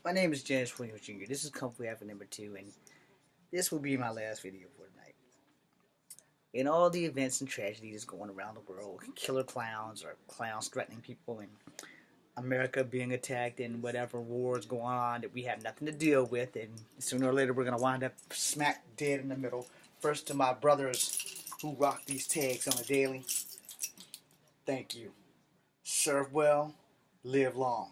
My name is James Williams Jr. This is Kung Fu Alpha number 2, and this will be my last video for tonight. In all the events and tragedies going around the world, killer clowns or clowns threatening people, and America being attacked, and whatever wars going on that we have nothing to deal with, and sooner or later we're going to wind up smack dead in the middle. First to my brothers who rock these tags on a daily, thank you. Serve well, live long,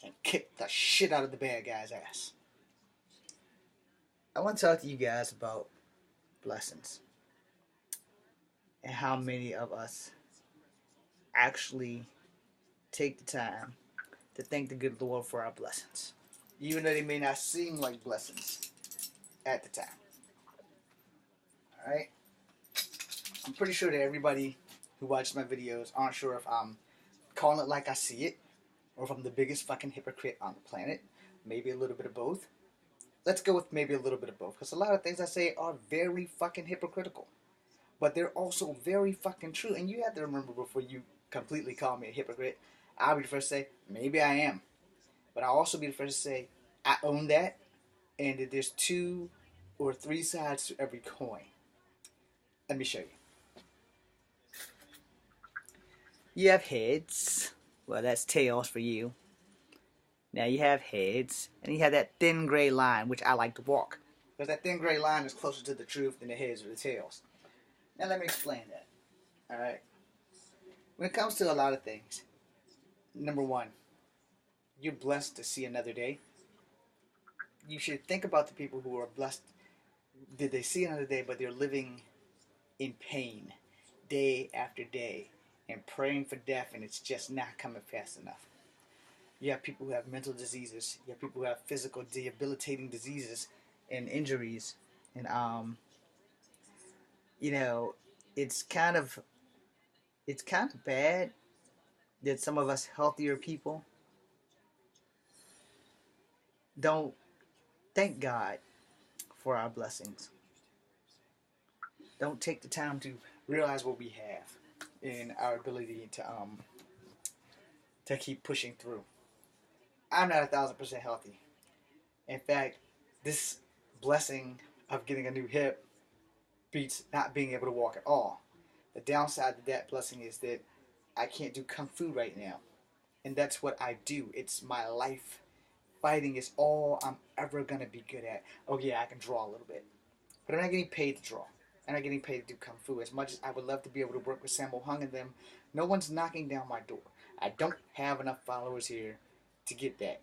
and kick the shit out of the bad guy's ass. I want to talk to you guys about blessings and how many of us actually take the time to thank the good Lord for our blessings, even though they may not seem like blessings at the time. Alright? I'm pretty sure that everybody who watches my videos aren't sure if I'm calling it like I see it, or if I'm the biggest fucking hypocrite on the planet. Maybe a little bit of both. Let's go with maybe a little bit of both, because a lot of things I say are very fucking hypocritical. But they're also very fucking true. And you have to remember, before you completely call me a hypocrite, I'll be the first to say, maybe I am. But I'll also be the first to say, I own that, and that there's 2 or 3 sides to every coin. Let me show you. You have heads. Well, that's tails for you. Now you have heads, and you have that thin gray line, which I like to walk. Because that thin gray line is closer to the truth than the heads or the tails. Now let me explain that. Alright? When it comes to a lot of things, number 1, you're blessed to see another day. You should think about the people who are blessed. Did they see another day, but they're living in pain day after day and praying for death, and it's just not coming fast enough. You have people who have mental diseases. You have people who have physical debilitating diseases and injuries. And, you know, it's kind of bad that some of us healthier people don't thank God for our blessings. Don't take the time to realize what we have and our ability to keep pushing through. I'm not 1,000% healthy. In fact, this blessing of getting a new hip beats not being able to walk at all. The downside to that blessing is that I can't do Kung Fu right now. And that's what I do. It's my life. Fighting is all I'm ever going to be good at. Oh yeah, I can draw a little bit. But I'm not getting paid to draw. I'm not getting paid to do Kung Fu. As much as I would love to be able to work with Sammo Hung and them, no one's knocking down my door. I don't have enough followers here to get that.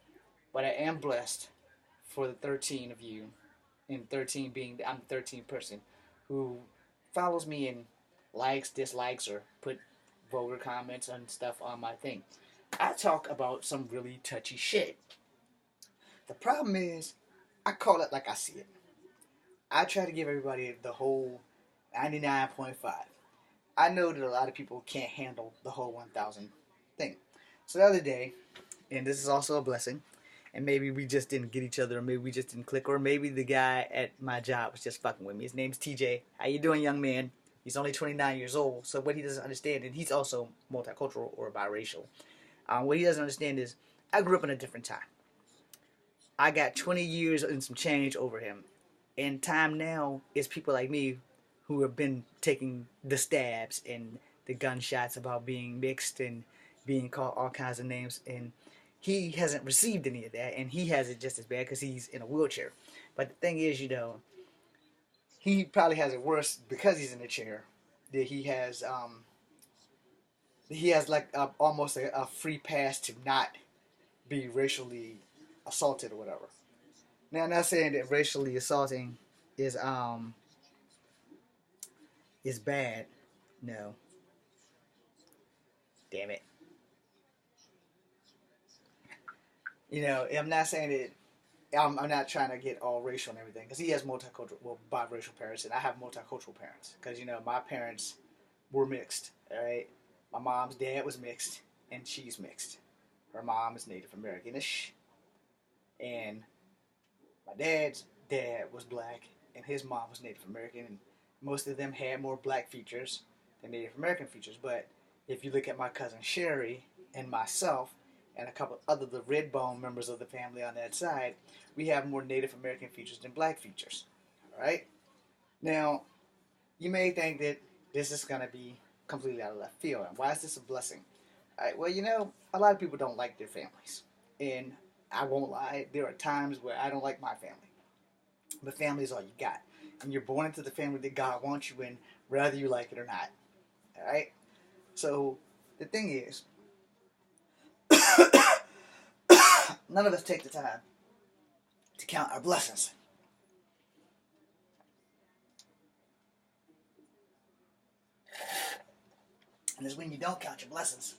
But I am blessed for the 13 of you, and 13 being I'm the 13th person who follows me and likes, dislikes, or put vulgar comments and stuff on my thing. I talk about some really touchy shit. The problem is, I call it like I see it. I try to give everybody the whole 99.5. I know that a lot of people can't handle the whole 1,000 thing. So the other day, and this is also a blessing, and maybe we just didn't get each other, or maybe we just didn't click, or maybe the guy at my job was just fucking with me. His name's TJ. How you doing, young man? He's only 29 years old, so what he doesn't understand, and he's also multicultural or biracial, what he doesn't understand is I grew up in a different time. I got 20 years and some change over him. And time now is people like me who have been taking the stabs and the gunshots about being mixed and being called all kinds of names. And he hasn't received any of that, and he has it just as bad because he's in a wheelchair. But the thing is, he probably has it worse because he's in a chair. That he has like almost a free pass to not be racially assaulted or whatever. Now, I'm not saying that racially assaulting is bad. No. Damn it. I'm not saying that I'm not trying to get all racial and everything, because he has biracial parents, and I have multicultural parents. Because my parents were mixed. All right, my mom's dad was mixed, and she's mixed. Her mom is Native Americanish, and my dad's dad was black, and his mom was Native American, and most of them had more black features than Native American features. But if you look at my cousin Sherry and myself, and a couple other the red bone members of the family on that side, we have more Native American features than black features. All right. Now, you may think that this is going to be completely out of left field. And why is this a blessing? All right, well, a lot of people don't like their families. And I won't lie, there are times where I don't like my family. But family is all you got. And you're born into the family that God wants you in, whether you like it or not. All right? So, the thing is, none of us take the time to count our blessings. And it's when you don't count your blessings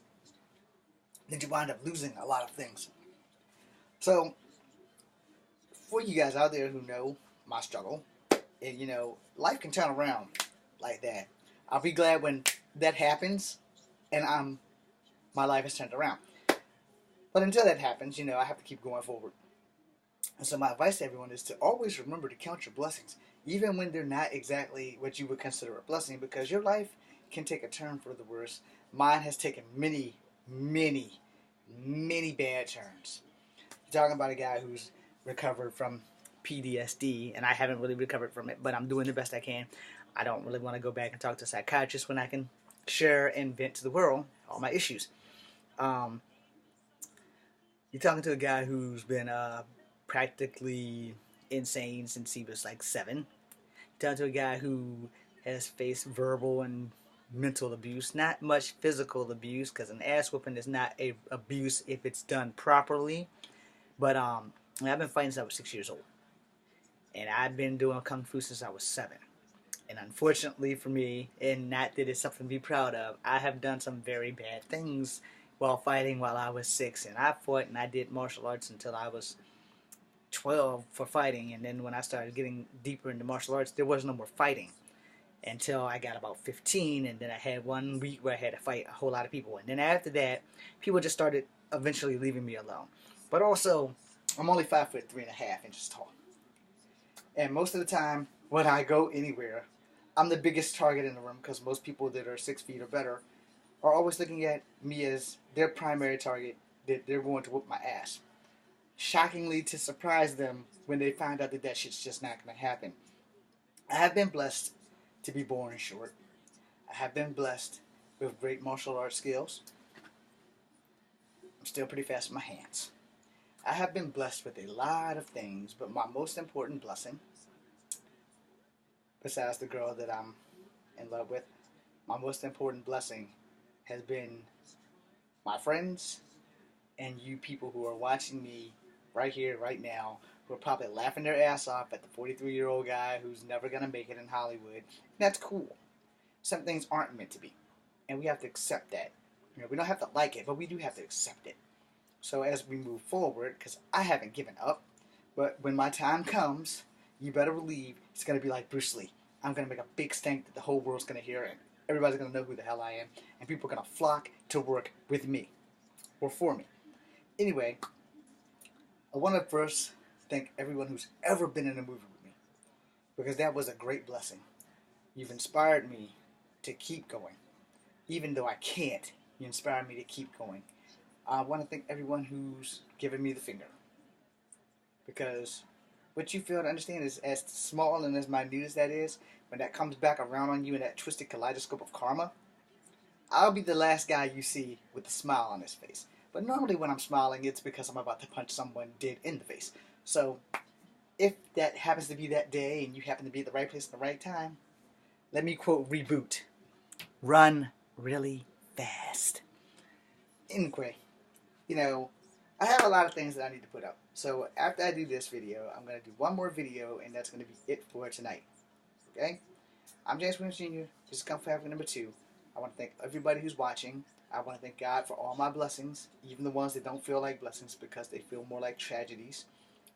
that you wind up losing a lot of things. So, for you guys out there who know my struggle, and life can turn around like that. I'll be glad when that happens, and my life has turned around. But until that happens, I have to keep going forward. And so my advice to everyone is to always remember to count your blessings, even when they're not exactly what you would consider a blessing, because your life can take a turn for the worse. Mine has taken many, many, many bad turns. You're talking about a guy who's recovered from PTSD, and I haven't really recovered from it, but I'm doing the best I can. I don't really want to go back and talk to a psychiatrist when I can share and vent to the world all my issues. You're talking to a guy who's been practically insane since he was like 7. You're talking to a guy who has faced verbal and mental abuse, not much physical abuse, because an ass whooping is not a abuse if it's done properly. But I've been fighting since I was 6 years old, and I've been doing kung fu since I was 7. And unfortunately for me, and not that it's something to be proud of, I have done some very bad things while fighting while I was 6. And I fought and I did martial arts until I was 12 for fighting. And then when I started getting deeper into martial arts, there was no more fighting until I got about 15. And then I had 1 week where I had to fight a whole lot of people. And then after that, people just started eventually leaving me alone. But also, I'm only 5'3.5" tall. And most of the time, when I go anywhere, I'm the biggest target in the room, because most people that are 6 feet or better are always looking at me as their primary target, that they're going to whoop my ass. Shockingly, to surprise them when they find out that shit's just not going to happen. I have been blessed to be born short. I have been blessed with great martial arts skills. I'm still pretty fast with my hands. I have been blessed with a lot of things, but my most important blessing, besides the girl that I'm in love with, my most important blessing has been my friends and you people who are watching me right here, right now, who are probably laughing their ass off at the 43-year-old guy who's never going to make it in Hollywood. And that's cool. Some things aren't meant to be, and we have to accept that. We don't have to like it, but we do have to accept it. So as we move forward, because I haven't given up, but when my time comes, you better believe it's going to be like Bruce Lee. I'm going to make a big stink that the whole world's going to hear, and everybody's going to know who the hell I am, and people are going to flock to work with me, or for me. Anyway, I want to first thank everyone who's ever been in a movie with me, because that was a great blessing. You've inspired me to keep going. Even though I can't, you inspire me to keep going. I want to thank everyone who's given me the finger, because what you fail to understand is, as small and as minute as that is, when that comes back around on you in that twisted kaleidoscope of karma, I'll be the last guy you see with a smile on his face. But normally when I'm smiling, it's because I'm about to punch someone dead in the face. So if that happens to be that day and you happen to be at the right place at the right time, let me quote Reboot: run really fast. Anyway, I have a lot of things that I need to put up. So after I do this video, I'm going to do one more video, and that's going to be it for tonight. Okay? I'm James Williams Jr. This is Kung Fu Africa number 2. I want to thank everybody who's watching. I want to thank God for all my blessings, even the ones that don't feel like blessings because they feel more like tragedies.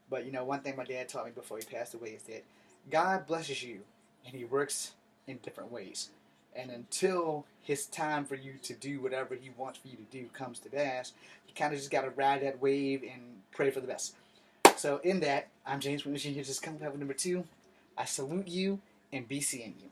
But one thing my dad taught me before he passed away is that God blesses you, and He works in different ways. And until His time for you to do whatever He wants for you to do comes to pass, you kind of just got to ride that wave and pray for the best. So in that, I'm James Williams Jr. This is Kung Fu Africa number 2. I salute you and be seeing you.